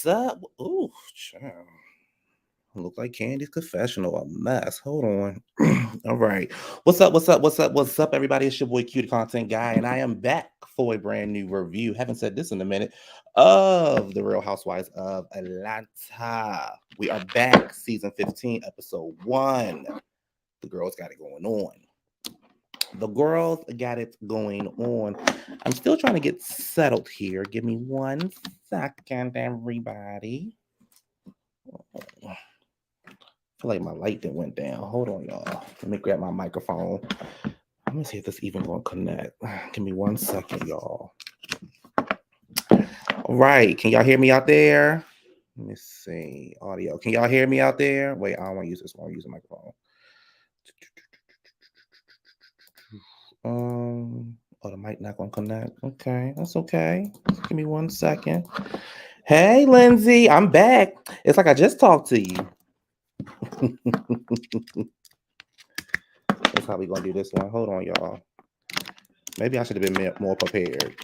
What's up? Ooh, child. Look like Candy's confessional, a mess. Hold on. All right. What's up? What's up? What's up? What's up, everybody? It's your boy Q, the content guy, and I am back for a brand new review. Haven't said this in a minute of the Real Housewives of Atlanta. We are back, season 15, episode 1. The girls got it going on. The girls got it going on. I'm still trying to get settled here. Give me 1 second, everybody. I feel like my light didn't went down. Hold on, y'all. Let me grab my microphone. Let me see if this even gonna connect. Give me 1 second, y'all. All right. Can y'all hear me out there? Let me see. Audio. Can y'all hear me out there? Wait, I don't want to use this one. I'll use the microphone. Oh, the mic not gonna connect. Okay, that's okay. Give me 1 second. Hey, Lindsay, I'm back. It's like I just talked to you. That's how we gonna do this one. Hold on, y'all. Maybe I should have been more prepared.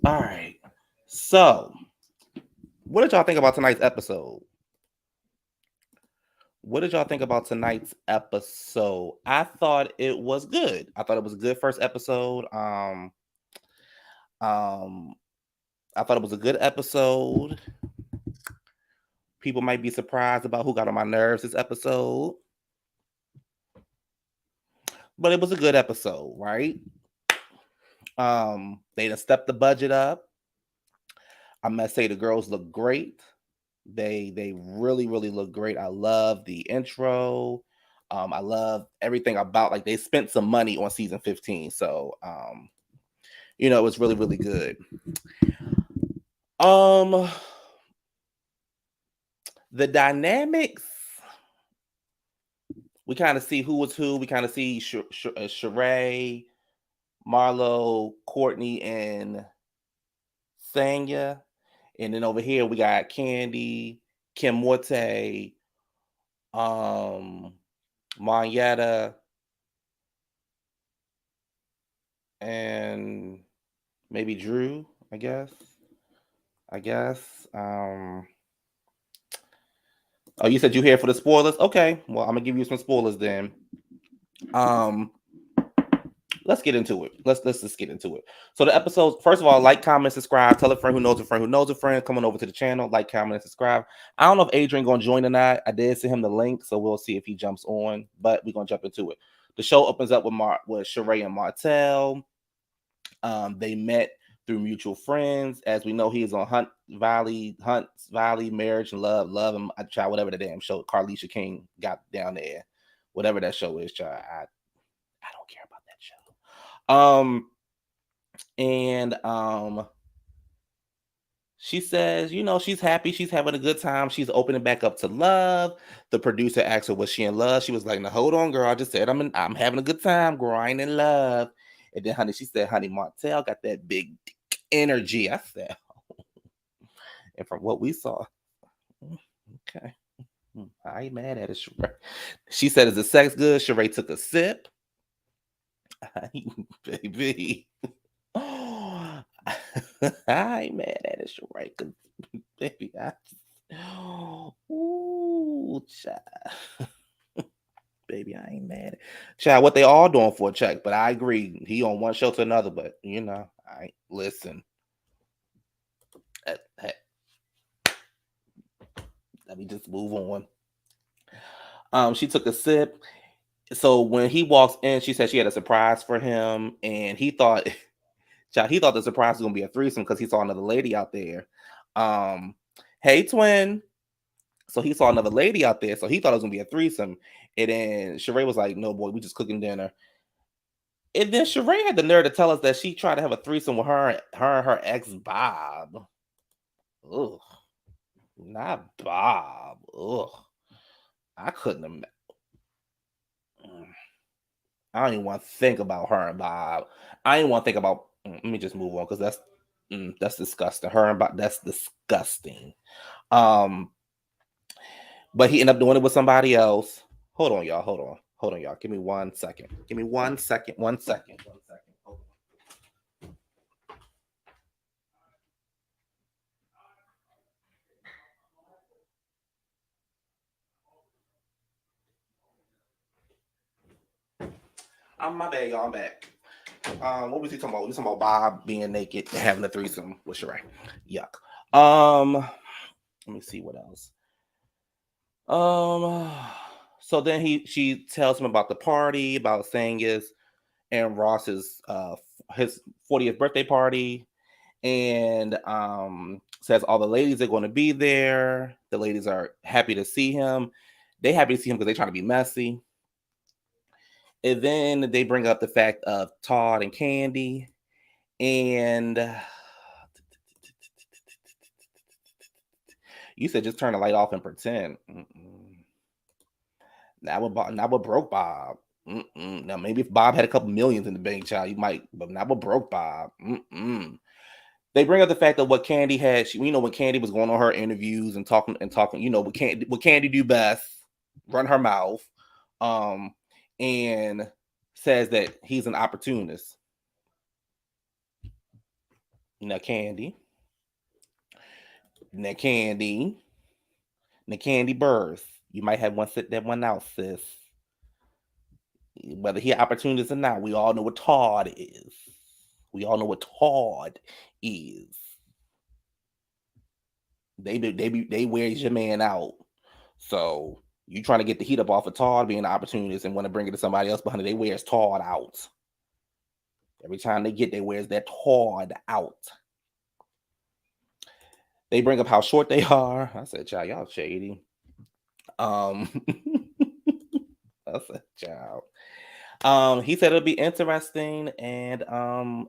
All right. So, what did y'all think about tonight's episode? What did y'all think about tonight's episode? I thought it was good. I thought it was a good first episode. I thought it was a good episode. People might be surprised about who got on my nerves this episode. But it was a good episode, right? They done stepped the budget up. I must say the girls look great. They really look great. I love the intro. I love everything about, like, they spent some money on season 15. So it was really good. The dynamics, we kind of see who was who. We kind of see Shereé, Marlo, Courtney, and Sanya. And then over here we got Candy, Kim Morte, Monyetta, and maybe Drew, I guess. Oh, you said you here for the spoilers? Okay. Well, I'm gonna give you some spoilers then. Let's get into it. Let's just get into it. So the episodes, first of all, like, comment, subscribe. Tell a friend who knows a friend who knows a friend. Coming over to the channel, like, comment, and subscribe. I don't know if Adrian gonna join tonight. I did send him the link, so we'll see if he jumps on. But we're gonna jump into it. The show opens up with Shereé and Martell. They met through mutual friends. As we know, he is on Hunts Valley, Marriage and Love and I try whatever the damn show Carlisha King got down there, whatever that show is. Child, I don't care about that show. She says, she's happy. She's having a good time. She's opening back up to love. The producer asked her, was she in love? She was like, no, hold on, girl. I just said I'm having a good time, girl. I ain't in love. And then, honey, she said, honey, Martell got that big energy. I said, and from what we saw, okay, I ain't mad at it, Shereé. She said, is the sex good? Shereé took a sip. Baby. I ain't mad at it, Shereé, because, baby, ooh, child. Baby, I ain't mad. Child, what they all doing for a check, but I agree. He on one show to another, but I listen. Hey, let me just move on. She took a sip. So when he walks in, she said she had a surprise for him, and he thought, child, he thought the surprise was gonna be a threesome because he saw another lady out there. Hey, twin. So he saw another lady out there, so he thought it was gonna be a threesome. And then Shereé was like, "No, boy, we just cooking dinner." And then Shereé had the nerve to tell us that she tried to have a threesome with her and her ex Bob. Ugh, not Bob. Ugh, I couldn't have. I don't even want to think about her and Bob. I didn't want to think about. Let me just move on because that's disgusting. Her and Bob, that's disgusting. But he ended up doing it with somebody else. Hold on, y'all. Hold on, y'all. Give me 1 second. Give me 1 second. 1 second. 1 second. Hold on. My bad, y'all. I'm back. What was he talking about? We was talking about Bob being naked and having a threesome with Shereé. Yuck. Let me see what else. Um, so then she tells him about the party, about Sanya's and Ross's his 40th birthday party, and says all the ladies are going to be there. The ladies are happy to see him. They happy to see him because they're trying to be messy. And then they bring up the fact of Todd and Candy, and you said just turn the light off and pretend. Not what broke Bob. Now maybe if Bob had a couple millions in the bank, child, you might, but not what broke Bob. They bring up the fact that what Candy had, when Candy was going on her interviews and talking, what Candy do best, run her mouth, and says that he's an opportunist. Now Candy birth. You might have one sit that one out, sis. Whether he opportunist or not, we all know what Todd is. They wears your man out. So you trying to get the heat up off of Todd being an opportunist and want to bring it to somebody else behind it. They wears Todd out. Every time they wears that Todd out. They bring up how short they are. I said, child, y'all shady. I said, child. He said it'll be interesting, and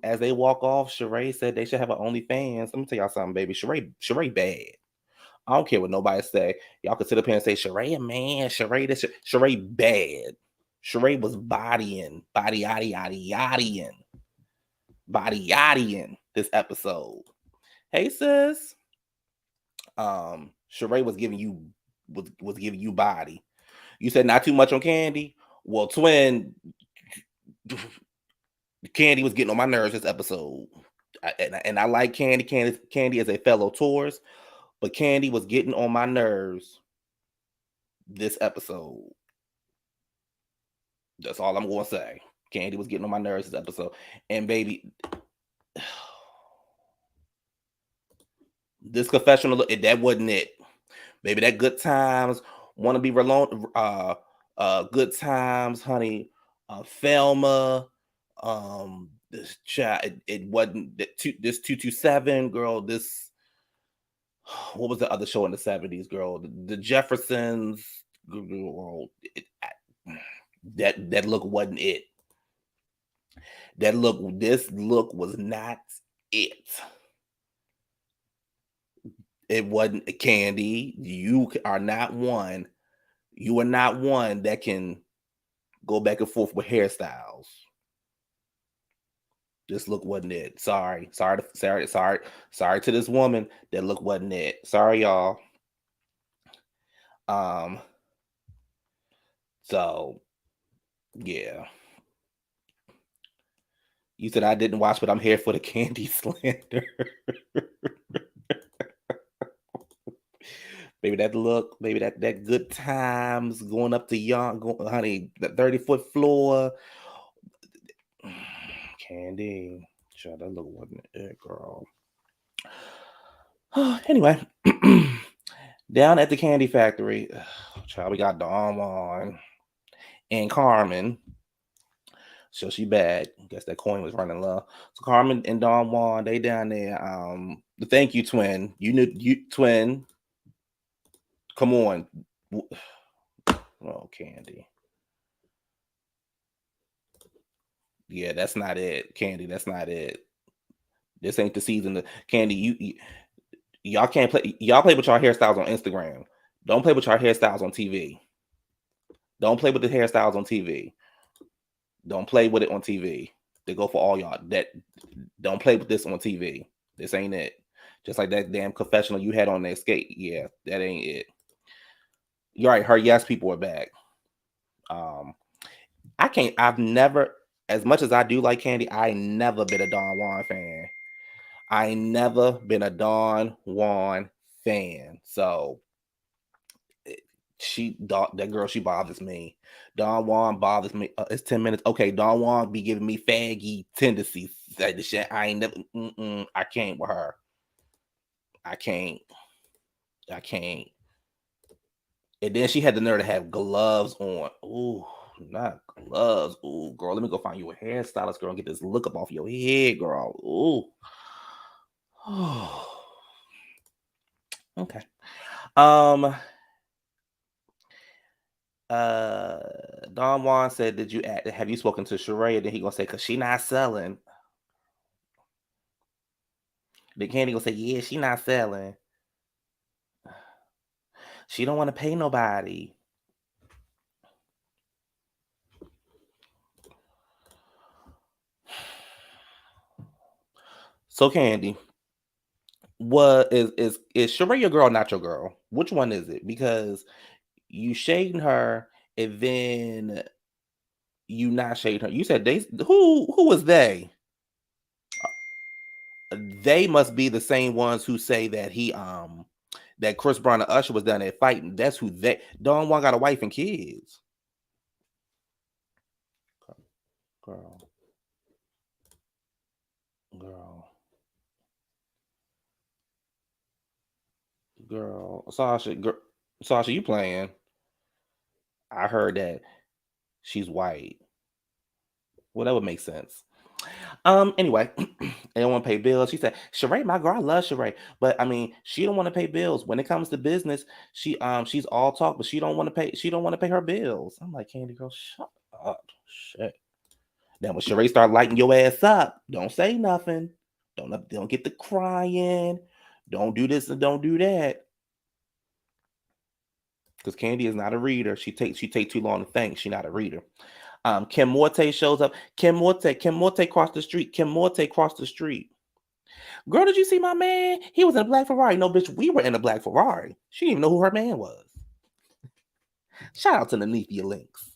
as they walk off, Shereé said they should have an OnlyFans. Let me tell y'all something, baby. Shereé bad. I don't care what nobody say. Y'all can sit up here and say Shereé, man, Shereé bad. Shereé was bodying this episode. Hey sis, Shereé was giving you body. You said not too much on Candy. Well, twin, Candy was getting on my nerves this episode, and I like Candy. Candy is a fellow Taurus, but Candy was getting on my nerves this episode. That's all I'm going to say. Candy was getting on my nerves this episode, and baby, this confessional, that wasn't it. Baby, that good times, want to be alone, good times, honey. Thelma, this child, it wasn't this 227 girl. This, what was the other show in the 70s, girl? The Jeffersons, girl. That look wasn't it. This look was not it. It wasn't. Candy. You are not one. You are not one that can go back and forth with hairstyles. This look wasn't it. Sorry to this woman. That look wasn't it. Sorry, y'all. So yeah. You said I didn't watch, but I'm here for the Candy slander. Baby, that look, baby, that good times going up to honey, the 30-foot floor. Candy. Sure, that look wasn't it, girl. Anyway, down at the candy factory, child, we got Don Juan and Carmen. So she bad. Guess that coin was running low. So Carmen and Don Juan, they down there. Thank you, twin. You twin. Come on. Oh, Candy. Yeah, that's not it. Candy, that's not it. This ain't the season. Candy, y'all can't play. Y'all play with y'all hairstyles on Instagram. Don't play with y'all hairstyles on TV. Don't play with the hairstyles on TV. Don't play with it on TV. They go for all y'all. That don't play with this on TV. This ain't it. Just like that damn confessional you had on that skate. Yeah, that ain't it. You're right. Her yes people are back. I've never, as much as I do like Candy, I never been a Don Juan fan. I never been a Don Juan fan. So, That girl, she bothers me. Don Juan bothers me. It's 10 minutes. Okay, Don Juan be giving me faggy tendencies. That the shit I ain't never. I can't with her. I can't. I can't. And then she had the nerve to have gloves on. Ooh, not gloves. Ooh, girl, let me go find you a hairstylist, girl, and get this look up off your head, girl. Ooh. Okay. Um. Uh. Don Juan said, "Did you have you spoken to Shereé?" And then he gonna say, "Cause she not selling." Then Candy gonna say, "Yeah, she not selling. She don't want to pay nobody." So Candy, what is Shereé your girl, not your girl? Which one is it? Because you shading her, and then you not shading her. You said they who was they? They must be the same ones who say that that Chris Brown and Usher was down there fighting. That's who they. Don Juan got a wife and kids. Girl, girl, girl. Sasha, you playing? I heard that she's white. Well, that would make sense. Anyway, they don't want to pay bills. She said, Shereé, my girl, I love Shereé. But I mean, she don't want to pay bills. When it comes to business, she's all talk, but she don't want to pay her bills. I'm like, Candy girl, shut up. Shit. Then when Shereé start lighting your ass up, don't say nothing. Don't get the crying. Don't do this and don't do that. Because Candy is not a reader. She take too long to think. She's not a reader. Kim Morte shows up. Kim Morte crossed the street. Kim Morte crossed the street. Girl, did you see my man? He was in a black Ferrari. No, bitch, we were in a black Ferrari. She didn't even know who her man was. Shout out to Nanithia Links.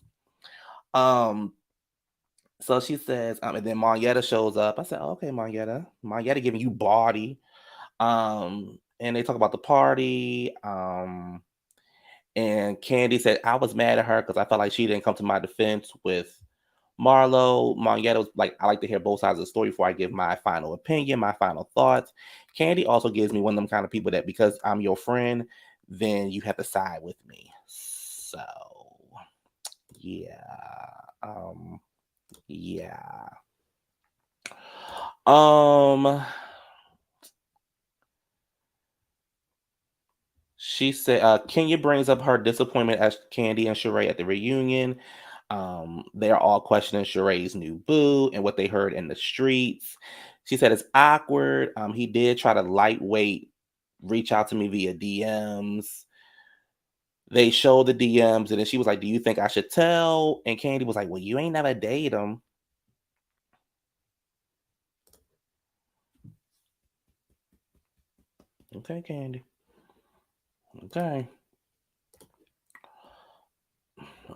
So she says, and then Marietta shows up. I said, okay, Marietta. Marietta giving you body. And they talk about the party. And Candy said, I was mad at her because I felt like she didn't come to my defense with Marlo. Marietta was like, I like to hear both sides of the story before I give my final opinion, my final thoughts. Candy also gives me one of them kind of people that because I'm your friend, then you have to side with me. So yeah. Yeah. She said Kenya brings up her disappointment as Candy and Shereé at the reunion. They're all questioning Sheree's new boo and what they heard in the streets. She said it's awkward. He did try to lightweight reach out to me via DMs. They showed the DMs, and then she was like, "Do you think I should tell?" And Candy was like, "Well, you ain't never date him." Okay, Candy. Okay.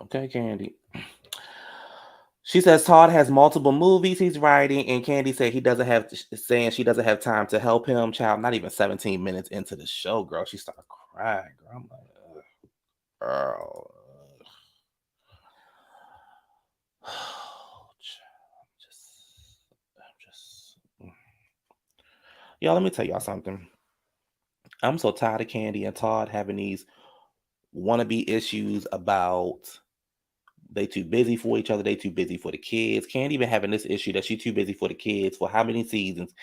Okay, Candy. She says Todd has multiple movies he's writing, and Candy said saying she doesn't have time to help him. Child, not even 17 minutes into the show, girl, she started crying. Girl, I'm like, ugh, girl. I'm just. Y'all, let me tell y'all something. I'm so tired of Candy and Todd having these wannabe issues about they too busy for each other. They too busy for the kids. Can't even having this issue that she too busy for the kids for how many seasons?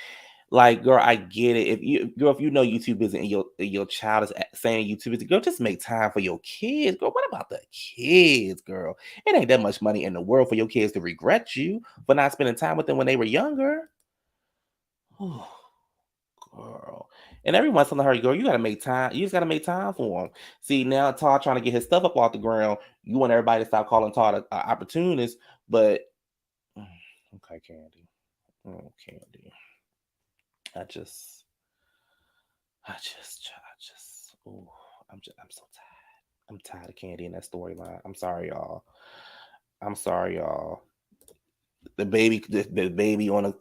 Like, girl, I get it. If you know you too busy and your child is saying you too busy, girl, just make time for your kids, girl. What about the kids, girl? It ain't that much money in the world for your kids to regret you for not spending time with them when they were younger. Oh, girl. And everyone's telling her, girl, you gotta make time. You just gotta make time for them. See, now Todd trying to get his stuff up off the ground. You want everybody to stop calling Todd an opportunist, but okay, Candy. Oh, Candy. I just, oh, I'm so tired. I'm tired of Candy in that storyline. I'm sorry, y'all. I'm sorry, y'all. The baby on a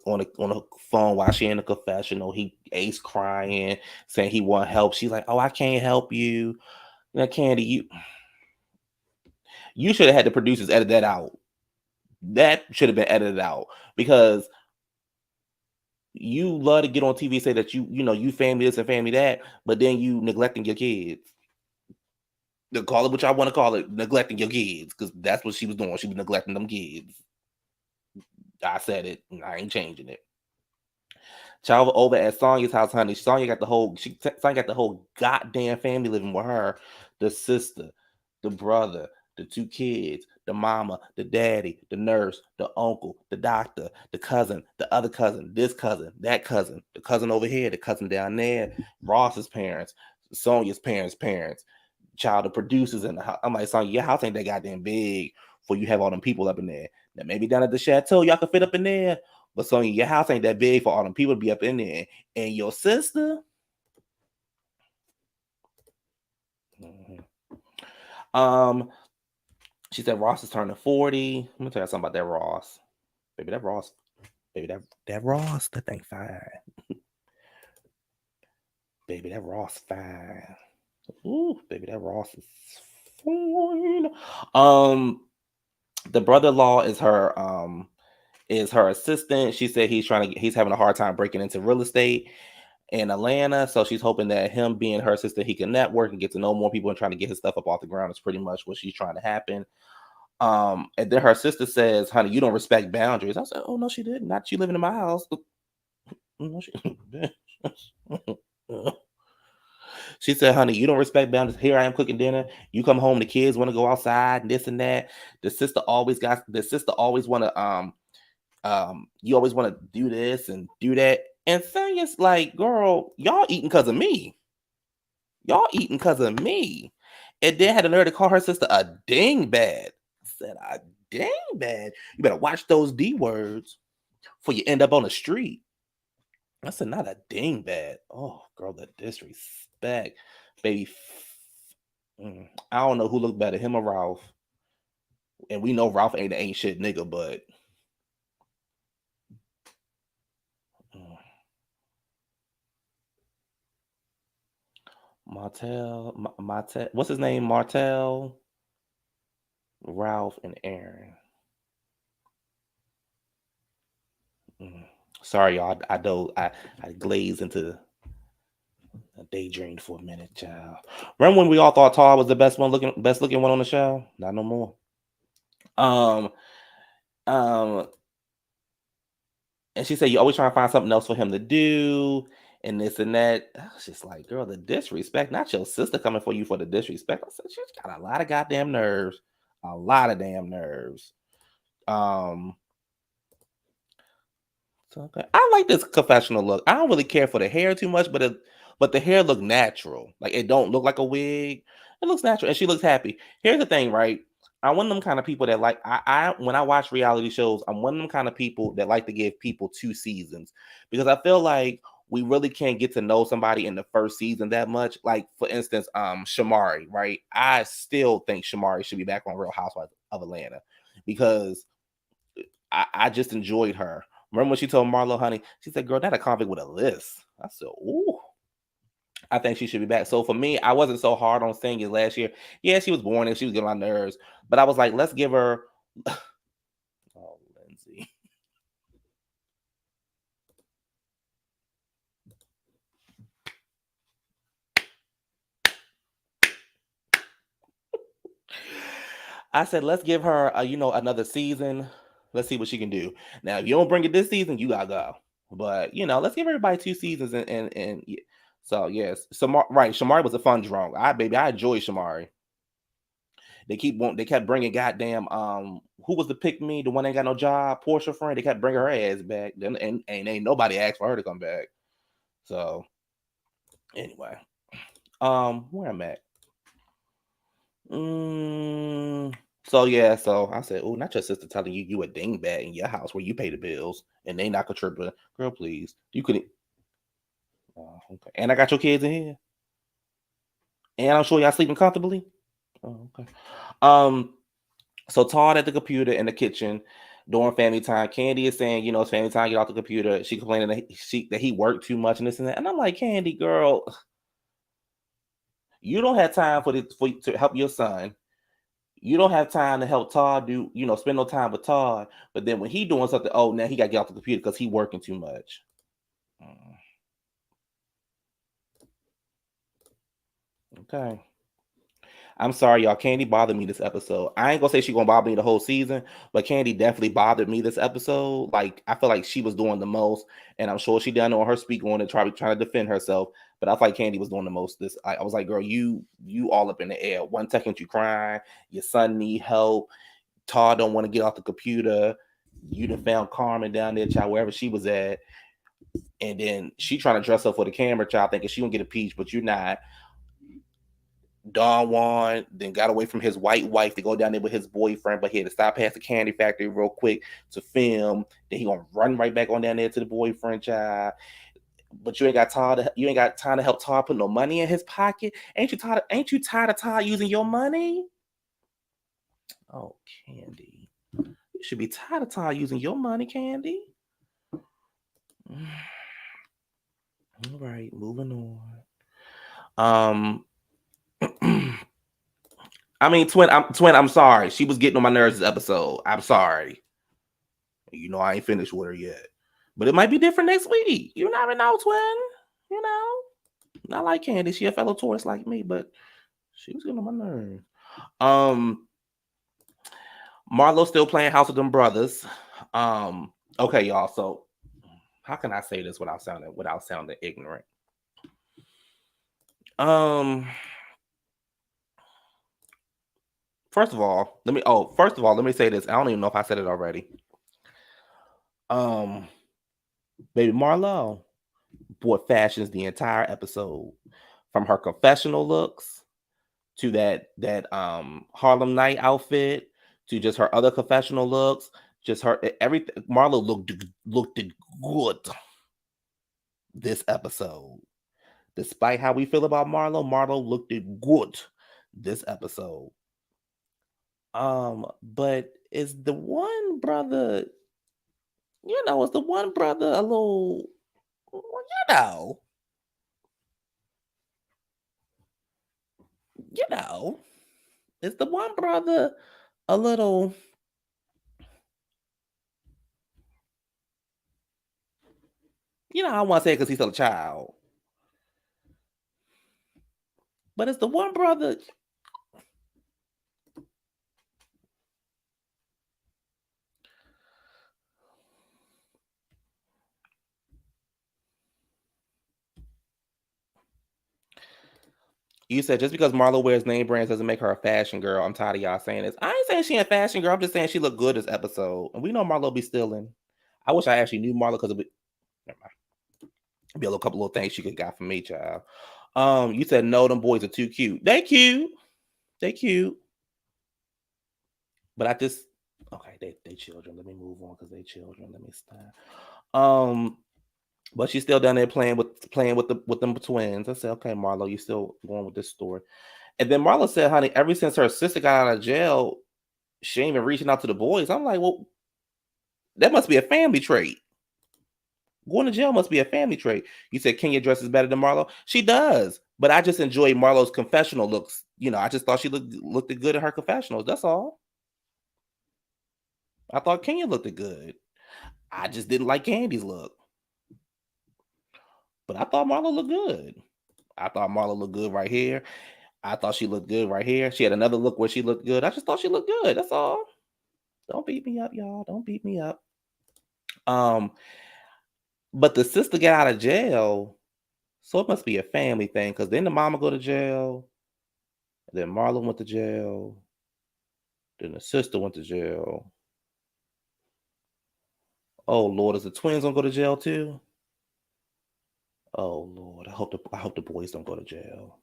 phone while she in the confessional. He Ace crying, saying he want help. She's like, "Oh, I can't help you." Candy, you. You should have had the producers edit that out. That should have been edited out because you love to get on TV and say that you family this and family that, but then you neglecting your kids. To call it what y'all want to call it, neglecting your kids, because that's what she was doing. She was neglecting them kids. I said it, and I ain't changing it. Child over at Sanya's house, honey. Sanya got the whole Sanya got the whole goddamn family living with her. The sister, the brother, the two kids, the mama, the daddy, the nurse, the uncle, the doctor, the cousin, the other cousin, this cousin, that cousin, the cousin over here, the cousin down there, Ross's parents, Sonya's parents, child of producers in the house. I'm like, Sonya, your house ain't that goddamn big for you have all them people up in there. Now maybe down at the chateau, y'all can fit up in there. But Sonya, your house ain't that big for all them people to be up in there. And your sister. She said Ross is turning 40. Let me tell you something about that Ross. Baby, that Ross. Baby, that Ross, that thing fine. Baby, that Ross fine. Ooh, baby, that Ross is fine. The brother-in-law is her assistant. She said he's having a hard time breaking into real estate in Atlanta. So she's hoping that him being her assistant, he can network and get to know more people and trying to get his stuff up off the ground is pretty much what she's trying to happen. And then her sister says, honey, you don't respect boundaries. I said, oh no, she didn't. Not you living in my house. No, she said, honey, you don't respect boundaries. Here I am cooking dinner. You come home, the kids want to go outside and this and that. The sister always want to you always want to do this and do that. And Sanya's like, girl, y'all eating because of me. Y'all eating because of me. And then had the nerve to call her sister a dingbat. I said, a dingbat? You better watch those D words before you end up on the street. I said, not a dingbat. Oh, girl, the disrespect. Baby. I don't know who looked better, him or Ralph. And we know Ralph ain't shit nigga, but Martell, what's his name? Martell, Ralph, and Aaron. Sorry, y'all. I glazed into a daydream for a minute, child. Remember when we all thought Tar was the best looking one on the show? Not no more. And she said you always trying to find something else for him to do and this and that. I was just like, girl, the disrespect, not your sister coming for you for the disrespect. I said, she's got a lot of goddamn nerves. A lot of damn nerves. Okay. I like this confessional look. I don't really care for the hair too much, but the hair look natural. Like it don't look like a wig. It looks natural, and she looks happy. Here's the thing, right? I'm one of them kind of people that like I when I watch reality shows, I'm one of them kind of people that like to give people 2 seasons because I feel like we really can't get to know somebody in the first season that much. Like for instance, Shamari, right? I still think Shamari should be back on Real Housewives of Atlanta because I just enjoyed her. Remember when she told Marlo, honey, she said, girl, that a convict with a list. I said, ooh. I think she should be back. So for me, I wasn't so hard on Sanya last year. Yeah, she was boring and she was getting on my nerves. But I was like, let's give her. Oh, Lindsay. I said, let's give her, another season. Let's see what she can do. Now, if you don't bring it this season, you gotta go. But let's give everybody 2 seasons and so yes, Shamari was a fun drunk. I enjoy Shamari. They kept bringing goddamn who was the pick me, the one that ain't got no job, Portia friend. They kept bringing her ass back, and ain't nobody asked for her to come back. So anyway, where I'm at. So yeah, so I said, oh, not your sister telling you a dingbat in your house where you pay the bills and they not contributing. Girl, please, you couldn't. Oh, okay, and I got your kids in here, and I'm sure y'all sleeping comfortably. Oh, okay. So Todd at the computer in the kitchen during family time. Candy is saying, it's family time, get off the computer. She complaining that he worked too much and this and that. And I'm like, Candy, girl, you don't have time to help your son. You don't have time to help Todd do, spend no time with Todd. But then when he doing something, oh, now he got to get off the computer because he working too much. Okay. I'm sorry, y'all. Candy bothered me this episode. I ain't gonna say she gonna bother me the whole season, but Candy definitely bothered me this episode. Like I feel like she was doing the most, and I'm sure she done on her speak on and trying to defend herself. But I feel like Candy was doing the most. I was like, girl, you all up in the air. 1 second you crying, your son need help. Todd don't want to get off the computer. You done found Carmen down there, child, wherever she was at, and then she trying to dress up for the camera, child, thinking she gonna get a peach, but you're not. Don Juan then got away from his white wife to go down there with his boyfriend, but he had to stop past the candy factory real quick to film. Then he gonna run right back on down there to the boyfriend, child. But you ain't got time to help Todd put no money in his pocket. Ain't you tired of Todd using your money? Oh, Candy. You should be tired of Todd using your money, Candy. All right, moving on. I mean, twin. I'm sorry. She was getting on my nerves this episode. I'm sorry. I ain't finished with her yet, but it might be different next week. You never know, twin. Not like Candy. She a fellow Taurus like me, but she was getting on my nerves. Marlo still playing house with them brothers. Okay, y'all. So how can I say this without sounding ignorant? First of all, let me say this. I don't even know if I said it already. Baby Marlo, boy, fashions the entire episode, from her confessional looks to that Harlem Night outfit to just her other confessional looks. Just her everything. Marlo looked good this episode. Despite how we feel about Marlo looked good this episode. But is the one brother, is the one brother a little, you know, is the one brother a little, I don't want to say it because he's still a child, but it's the one brother. You said just because Marlo wears name brands doesn't make her a fashion girl. I'm tired of y'all saying this. I ain't saying she a fashion girl. I'm just saying she looked good this episode. And we know Marlo be stealing. I wish I actually knew Marlo because it'd be a couple little things she could got from me, child. You said no, them boys are too cute. They cute. But I just okay, they children. Let me move on because they children. Let me stop. But she's still down there playing with them twins. I said, okay, Marlo, you still going with this story. And then Marlo said, honey, ever since her sister got out of jail, she ain't been reaching out to the boys. I'm like, well, that must be a family trait. Going to jail must be a family trait. You said Kenya dresses better than Marlo. She does, but I just enjoy Marlo's confessional looks. I just thought she looked good in her confessionals. That's all. I thought Kenya looked good. I just didn't like Candy's look. But I thought Marlo looked good. I thought Marlo looked good right here. I thought she looked good right here. She had another look where she looked good. I just thought she looked good. That's all. Don't beat me up, y'all. Don't beat me up. But the sister got out of jail, so it must be a family thing. Because then the mama go to jail, then Marlon went to jail, then the sister went to jail. Oh Lord, is the twins gonna go to jail too? Oh Lord, I hope the boys don't go to jail.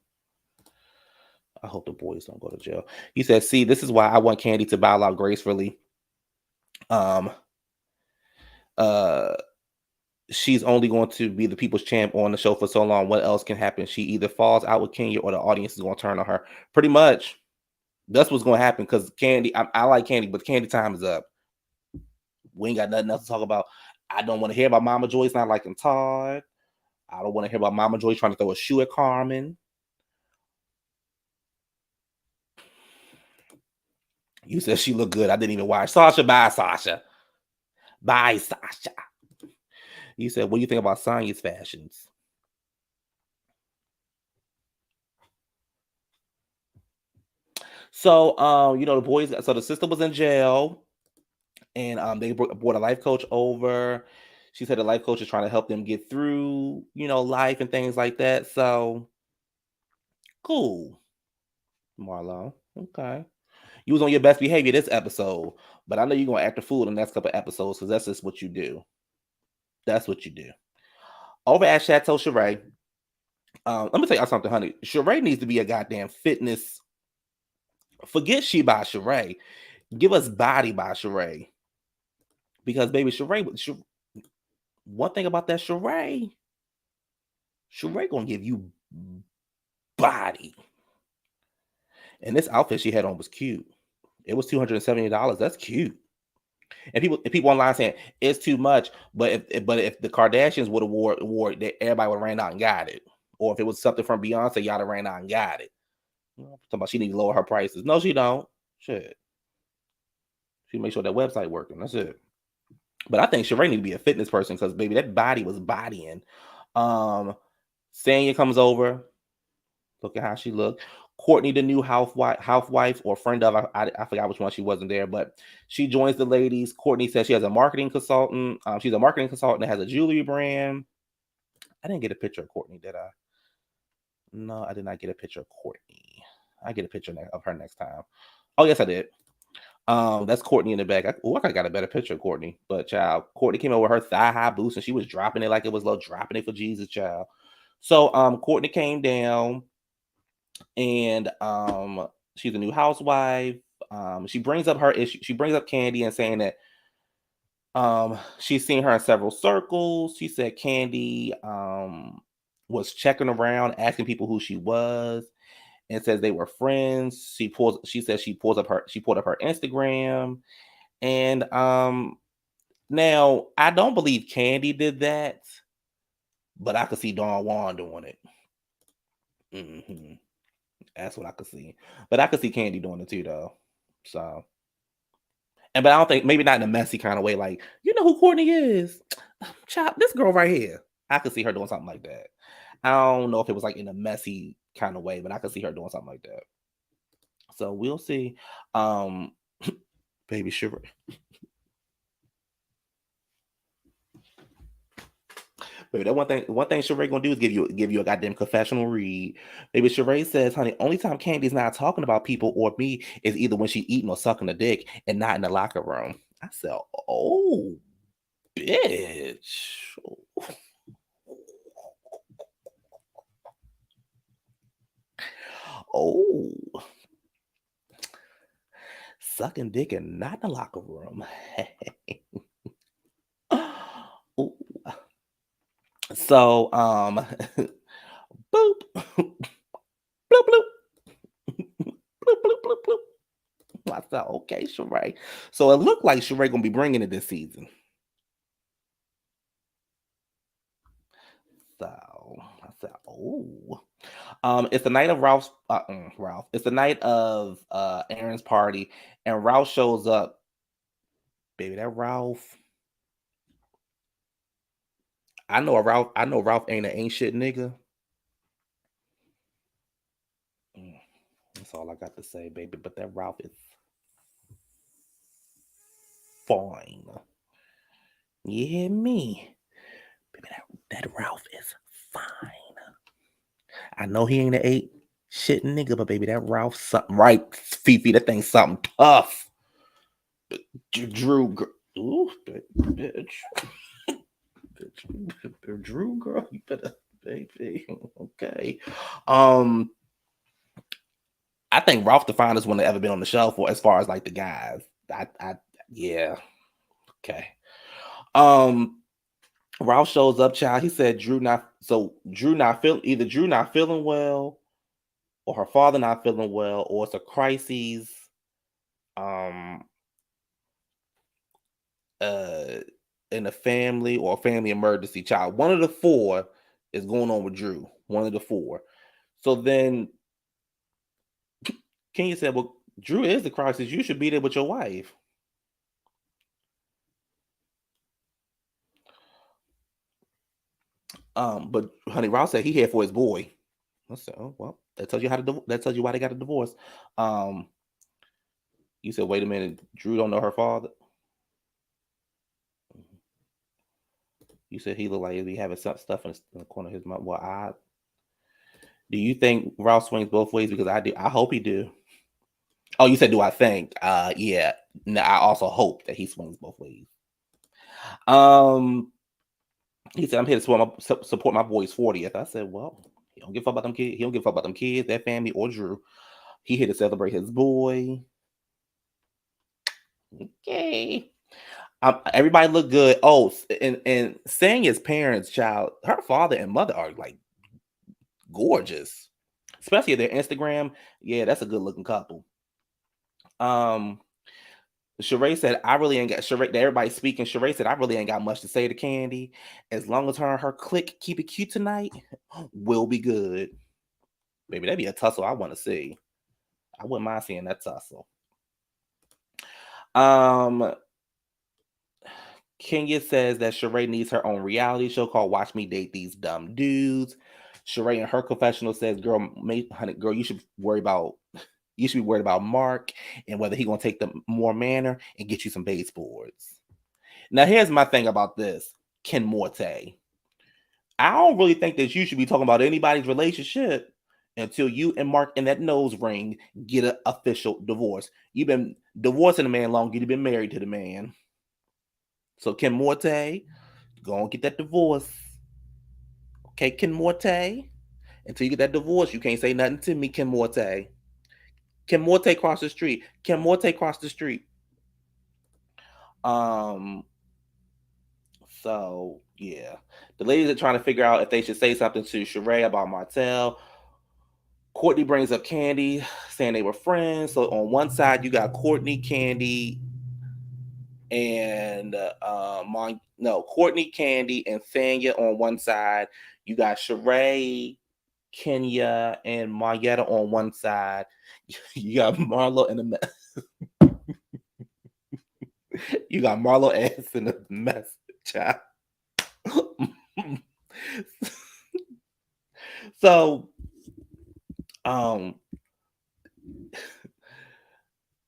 I hope the boys don't go to jail. He said, "See, this is why I want Candy to bow out gracefully. Um, uh, she's only going to be the people's champ on the show for so long. What else can happen? She either falls out with Kenya or the audience is going to turn on her. Pretty much, that's what's going to happen. Because Candy, I like Candy, but Candy time is up. We ain't got nothing else to talk about. I don't want to hear about Mama Joyce not liking Todd. I don't want to hear about Mama Joyce trying to throw a shoe at Carmen. You said she looked good. I didn't even watch. Sasha, bye, Sasha. Bye, Sasha. You said, what do you think about Sanya's fashions? So, the boys. So the sister was in jail, and they brought a life coach over. She said the life coach is trying to help them get through, life and things like that. So cool, Marlo. Okay, you was on your best behavior this episode, but I know you're gonna act a fool in the next couple episodes because that's just what you do. That's what you do. Over at Chateau Shereé, let me tell you something, honey. Shereé needs to be a goddamn fitness. Forget she by Shereé. Give us body by Shereé. Because baby, one thing about that Shereé gonna give you body. And this outfit she had on was cute. It was $270. That's cute. And people online saying it's too much, but if the Kardashians would have wore it, everybody would have ran out and got it. Or if it was something from Beyonce, y'all have ran out and got it. Talking about she need to lower her prices. No, she don't. Shit. She make sure that website working. That's it. But I think Shereé need to be a fitness person because baby, that body was bodying. Sanya comes over. Look at how she looked. Courtney, the new housewife or friend of, I forgot which one, she wasn't there, but she joins the ladies. Courtney says she has a marketing consultant. She's a marketing consultant that has a jewelry brand. I didn't get a picture of Courtney, did I? No, I did not get a picture of Courtney. I get a picture of her next time. Oh, yes, I did. That's Courtney in the back. I could have got a better picture of Courtney, but child, Courtney came over with her thigh high boots and she was dropping it like it was low, dropping it for Jesus, child. So, Courtney came down and she's a new housewife. She brings up her issue. She brings up Candy and saying that she's seen her in several circles. She said Candy was checking around, asking people who she was, and says they were friends. She says she pulled up her Instagram. And now I don't believe Candy did that, but I could see Don Juan doing it. Mm-hmm. That's what I could see. But I could see Candy doing it too, though. So, but I don't think, maybe not in a messy kind of way. Like, you know who Courtney is? Child, this girl right here. I could see her doing something like that. I don't know if it was like in a messy kind of way, but I could see her doing something like that. So we'll see. Baby Shereé. Baby, that one thing Shereé gonna do is give you a goddamn confessional read. Baby, Shereé says, honey, only time Candy's not talking about people or me is either when she eating or sucking a dick and not in the locker room. I said, oh, bitch. Oh, sucking dick and not in the locker room. Ooh. So, boop, bloop, bloop, bloop, bloop, bloop, bloop. I said, okay, Shereé. So it looked like Shereé gonna be bringing it this season. So I said, oh. It's the night of Ralph. It's the night of Aaron's party, and Ralph shows up. Baby, that Ralph. I know Ralph ain't an ain't shit nigga. That's all I got to say, baby. But that Ralph is fine. You hear me? Baby, that Ralph is fine. I know he ain't an ain't shit nigga, but baby, that Ralph something right. Fifi, that thing's something tough. Drew, ooh, bitch. Drew, girl, you better, baby. Okay. I think Ralph the finest one that ever been on the show for as far as like the guys. Yeah. Okay. Ralph shows up, child. He said Drew not feeling well, or her father not feeling well, or it's a crisis. In a family or a family emergency, child. One of the four is going on with Drew. One of the four. So then Kenya said, well, Drew is the crisis. You should be there with your wife. But honey, Ross said he here for his boy. I said, oh well, that tells you how to. That tells you why they got a divorce. Um, you said, wait a minute, Drew don't know her father. You said he looked like he having some stuff in the corner of his mouth. Well, do you think Ross swings both ways? Because I do. I hope he do. Oh, you said, do I think? Yeah. No, I also hope that he swings both ways. Um, he said, I'm here to support my boy's 40th. I said, well, he don't give a fuck about them kids. He don't give a fuck about them kids, that family, or Drew. He here to celebrate his boy. Okay. Everybody look good. Oh, and Sanya's parents, child, her father and mother are like gorgeous, especially their Instagram. Yeah, that's a good looking couple. Um, Shereé said, I really ain't got Shereé. Everybody speaking. Shereé said, I really ain't got much to say to Candy. As long as her and her clique keep it cute tonight, we'll be good. Baby, that'd be a tussle I want to see. I wouldn't mind seeing that tussle. Um, Kenya says that Shereé needs her own reality show called Watch Me Date These Dumb Dudes. Shereé in her confessional says, honey, girl, you should be worried about Mark and whether he gonna take the more manner and get you some baseboards. Now, here's my thing about this, Ken Morte. I don't really think that you should be talking about anybody's relationship until you and Mark in that nose ring get an official divorce. You've been divorcing the man long, you've been married to the man. So Ken Morte, go and get that divorce. Okay, Ken Morte. Until you get that divorce, you can't say nothing to me, Ken Morte. Ken Morte cross the street. Ken Morte cross the street. Um, so yeah. The ladies are trying to figure out if they should say something to Shereé about Martell. Courtney brings up Candy, saying they were friends. So on one side, you got Courtney, Candy, and Courtney, Candy, and Sanya on one side. You got Shereé, Kenya, and Marietta on one side. You got Marlo in the mess. You got Marlo ass in the mess, child. So, um,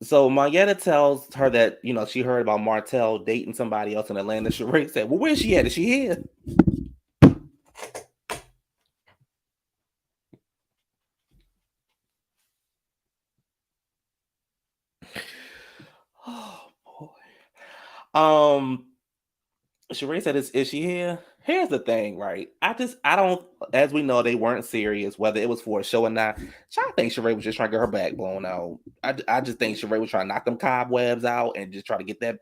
so Marietta tells her that she heard about Martell dating somebody else in Atlanta. Shereé said, "Well, where's she at? Is she here?" Oh boy. Shereé said, "Is she here?" Here's the thing, right? I don't. As we know, they weren't serious, whether it was for a show or not. So I think Shereé was just trying to get her back blown out. I just think Shereé was trying to knock them cobwebs out and just try to get that.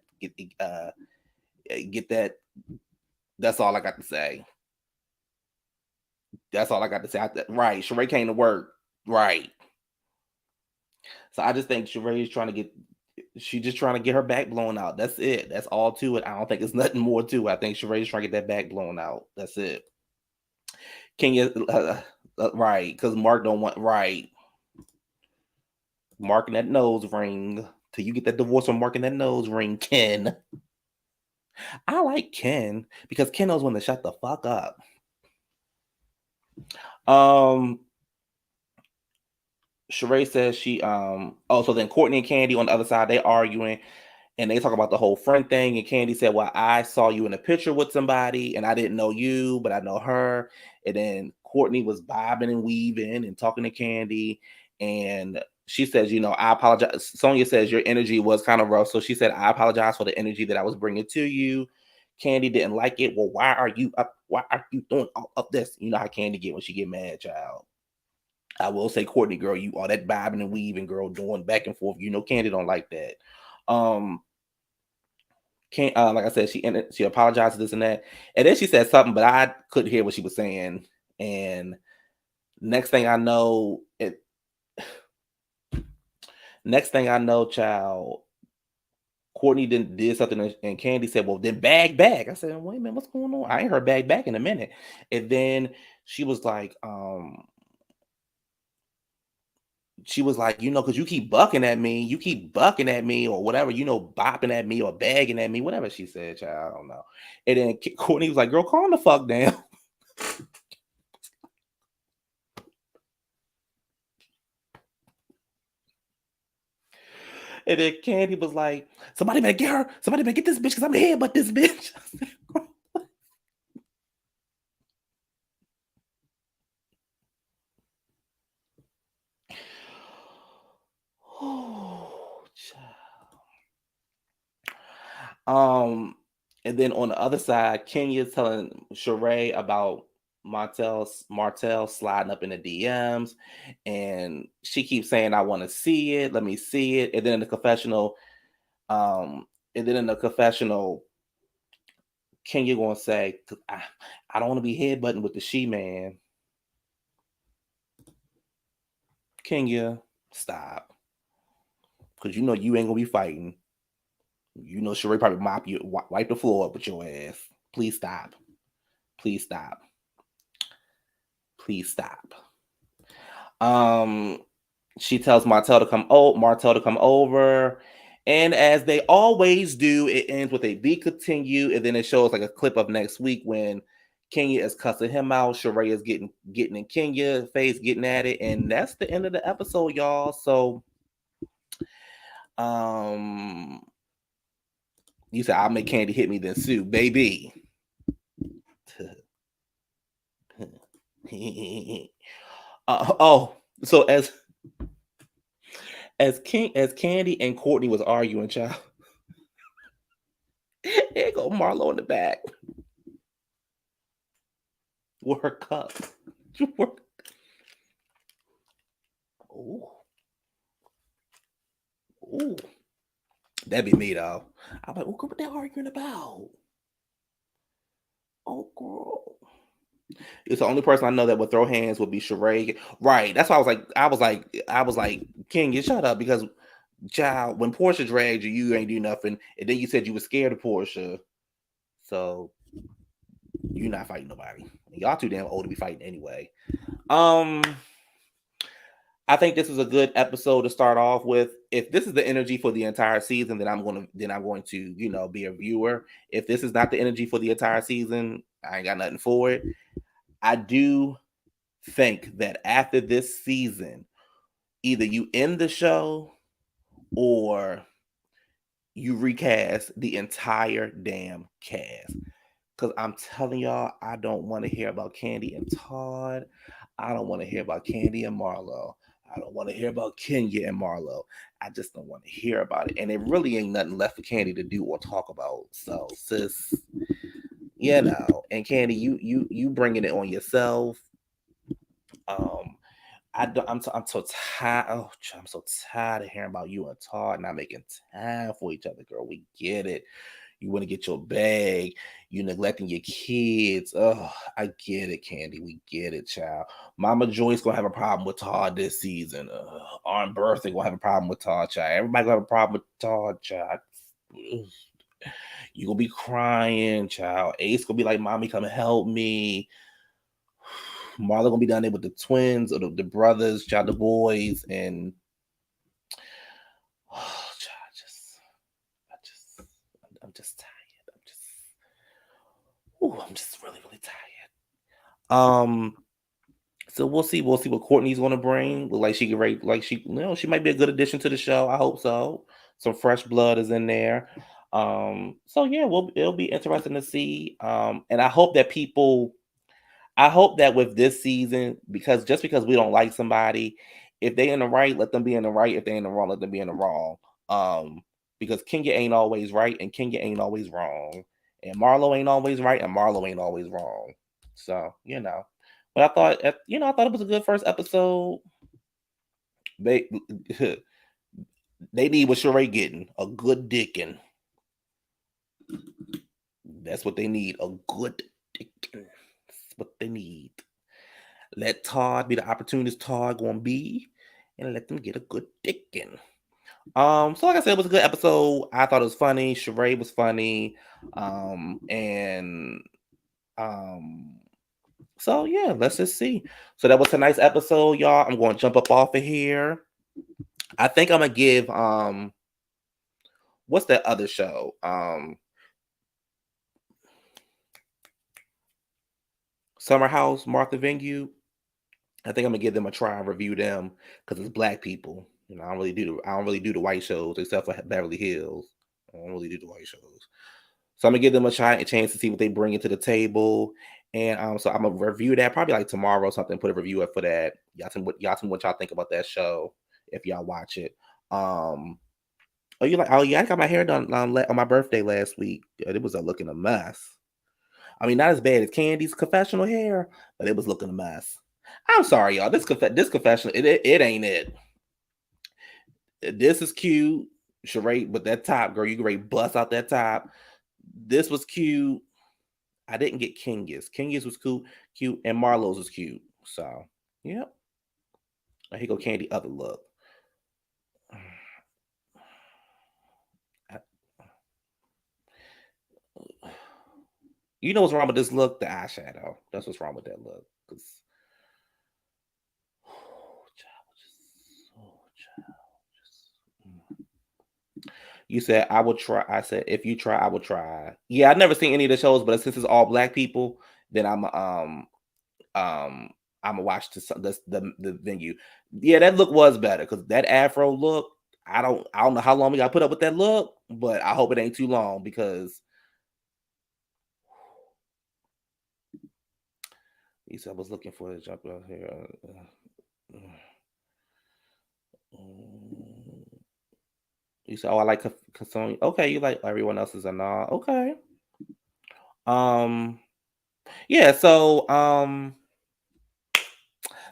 That's all I got to say. That's all I got to say. Right, Shereé came to work. Right. So I just think Shereé is trying to get. She's just trying to get her back blown out. That's it. That's all to it. I don't think it's nothing more to it. I think Sheree's trying to get that back blown out. That's it. Can you right? Because Mark don't want right. Marking that nose ring till you get that divorce from marking that nose ring, Ken. I like Ken because Ken knows when to shut the fuck up. Um, Shereé says so then Courtney and Candy on the other side, they arguing and they talk about the whole friend thing. And Candy said, well, I saw you in a picture with somebody and I didn't know you, but I know her. And then Courtney was bobbing and weaving and talking to Candy. And she says, I apologize. Sonya says your energy was kind of rough. So she said, I apologize for the energy that I was bringing to you. Candy didn't like it. Well, why are you up? Why are you doing all of this? You know how Candy get when she get mad, child. I will say, Courtney, girl, you all that bobbing and weaving, girl, doing back and forth. Candy don't like that. Can't like I said, she apologized for this and that, and then she said something, but I couldn't hear what she was saying. And next thing I know, child, Courtney did something, and Candy said, "Well, then bag back." I said, "Wait a minute, what's going on?" I ain't heard bag back in a minute. And then she was like, she was like, because you keep bucking at me, or whatever, bopping at me or bagging at me, whatever she said, child, I don't know. And then Courtney was like, girl, calm the fuck down. And then Candy was like, somebody better get her, somebody better get this bitch because I'm here, but this bitch. Oh, child. And then on the other side, Kenya's telling Shereé about Martell sliding up in the DMs, and she keeps saying, "I want to see it. Let me see it." And then in the confessional, um, Kenya gonna say, I don't want to be headbutting with the she man." Kenya, stop, because you ain't gonna be fighting. Shereé probably wipe the floor up with your ass. Please stop. Please stop. Please stop. Um, she tells Martell to come over. And as they always do, it ends with a be continue, and then it shows like a clip of next week when Kenya is cussing him out. Shereé is getting in Kenya's face, getting at it, and that's the end of the episode, y'all. So, you said I'll make Candy hit me, then sue, baby. So as Candy and Courtney was arguing, child, here go Marlo in the back with her cup. Ooh, ooh, that'd be me though. I'm like, what they arguing about? Oh, girl. It's the only person I know that would throw hands would be Shereé. Right. That's why I was like, King, you shut up because child, when Portia dragged you, you ain't do nothing. And then you said you were scared of Portia. So you're not fighting nobody. Y'all too damn old to be fighting anyway. Um, I think this is a good episode to start off with. If this is the energy for the entire season, then I'm going to, be a viewer. If this is not the energy for the entire season, I ain't got nothing for it. I do think that after this season, either you end the show or you recast the entire damn cast. Because I'm telling y'all, I don't want to hear about Candy and Todd. I don't want to hear about Candy and Marlo. I don't want to hear about Kenya and Marlo. I just don't want to hear about it. And it really ain't nothing left for Candy to do or talk about. So, sis, and Candy, you bringing it on yourself. I'm so tired. Oh, I'm so tired of hearing about you and Todd not making time for each other, girl. We get it. You want to get your bag. You neglecting your kids. Oh, I get it, Candy. We get it, child. Mama Joyce gonna have a problem with Todd this season. Aunt Bertha gonna have a problem with Todd, child. Everybody gonna have a problem with Todd, child. You gonna be crying, child. Ace gonna be like, "Mommy, come help me." Marla gonna be down there with the twins or the brothers, child, the boys, and child, I'm just tired. I'm just really, really tired. So we'll see. We'll see what Courtney's gonna bring. Look like she can rate, like she might be a good addition to the show. I hope so. Some fresh blood is in there. So yeah, it'll be interesting to see. And I hope that with this season, because we don't like somebody, if they in the right, let them be in the right. If they in the wrong, let them be in the wrong. Because Kenya ain't always right and Kenya ain't always wrong. And Marlo ain't always right and Marlo ain't always wrong. So, But I thought it was a good first episode. They they need what Shereé getting. A good dicking. That's what they need. A good dicking. That's what they need. Let Todd be the opportunist Todd gonna be, and let them get a good dicking. So like I said, it was a good episode. I thought it was funny. Shereé was funny. And so yeah, let's just see. So that was a nice episode, y'all. I'm going to jump up off of here. I think I'm gonna give what's that other show? Summer House, Martha Venue. I think I'm gonna give them a try and review them because it's black people. You know, I don't really do the white shows except for Beverly Hills. I don't really do the white shows. So I'm gonna give them a chance to see what they bring into the table. And so I'm gonna review that probably like tomorrow or something. Put a review up for that. Y'all tell me what y'all think about that show if y'all watch it. Um, oh, you like? Oh yeah, I got my hair done on my birthday last week. It was a looking a mess. I mean, not as bad as Candy's confessional hair, but it was looking a mess. I'm sorry, y'all. This confessional, it ain't it. This is cute, Shereé, but that top, girl, you can ready bust out that top. This was cute. I didn't get Kingi's. Kingi's was cute, and Marlowe's was cute. So, yep. Here go Candy other look. You know what's wrong with this look? The eyeshadow. That's what's wrong with that look. Cause you said I will try. I said if you try, I will try. Yeah, I've never seen any of the shows, but since it's all black people, then um I'm gonna watch the venue. Yeah, that look was better because that Afro look. I don't know how long we got to put up with that look, but I hope it ain't too long because he said I was looking for the jump out here. You said, "Oh, I like Kasoni." Okay, you like everyone else's and all. Okay. Um. Yeah. So.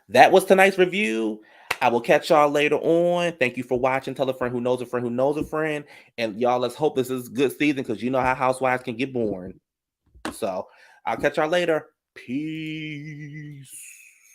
That was tonight's review. I will catch y'all later on. Thank you for watching. Tell a friend who knows a friend who knows a friend. And y'all, let's hope this is good season because you know how Housewives can get boring. So I'll catch y'all later. Peace.